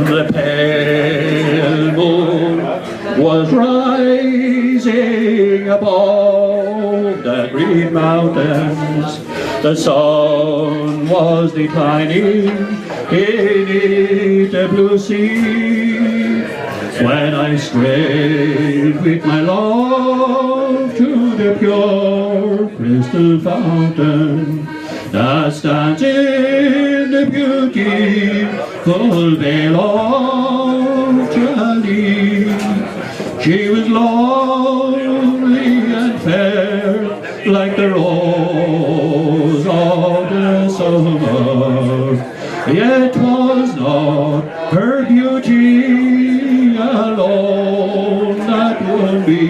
The pale moon was rising above the green mountains. The sun was declining beneath the blue sea. When I strayed with my love to the pure crystal fountain that stands in the beautiful vale of Tralee. She was lovely and fair like the rose of the summer, yet was not her beauty alone that won me.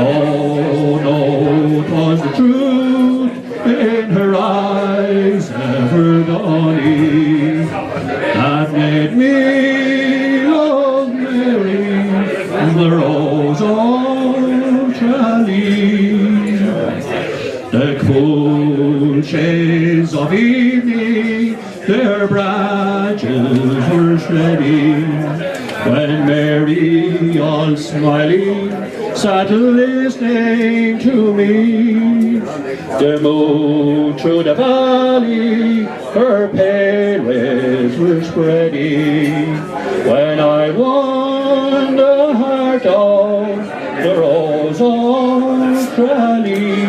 Oh no, 'twas the truth in her eyes ever dawning that made me love Mary, the rose of Tralee. The cool shades of evening, their branches were shedding, when Mary, all smiling, sat listening to me. The moon through the valley, her pale rays were spreading, when I won the heart of the rose of Tralee.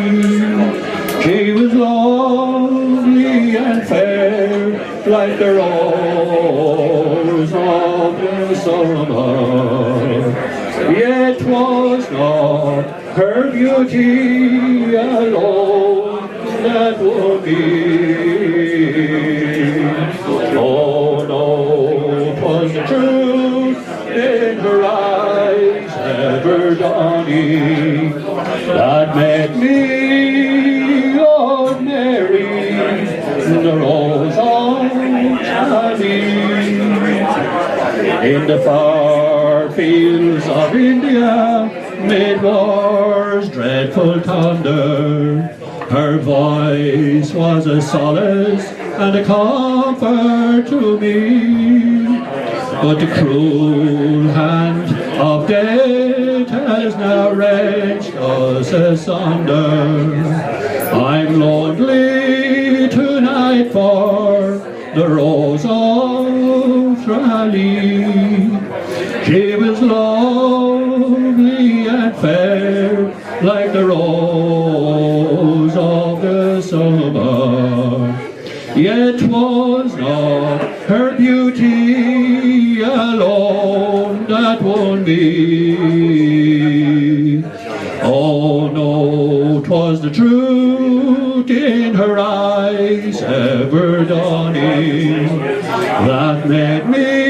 She was lovely and fair like the rose of the summer, yet was not her beauty alone that won me. Oh no, 'twas the truth in her eyes ever dawning that made me love Mary, the rose of Tralee. In the far fields of India, mid war's dreadful thunder, her voice was a solace and a comfort to me. But the cruel hand of death has now wrenched us asunder. I'm lonely tonight for the rose of Tralee. She was lovely and fair like the rose of the summer, yet was not her beauty alone that won me. Oh no, 'twas the truth in her eyes ever dawning that made me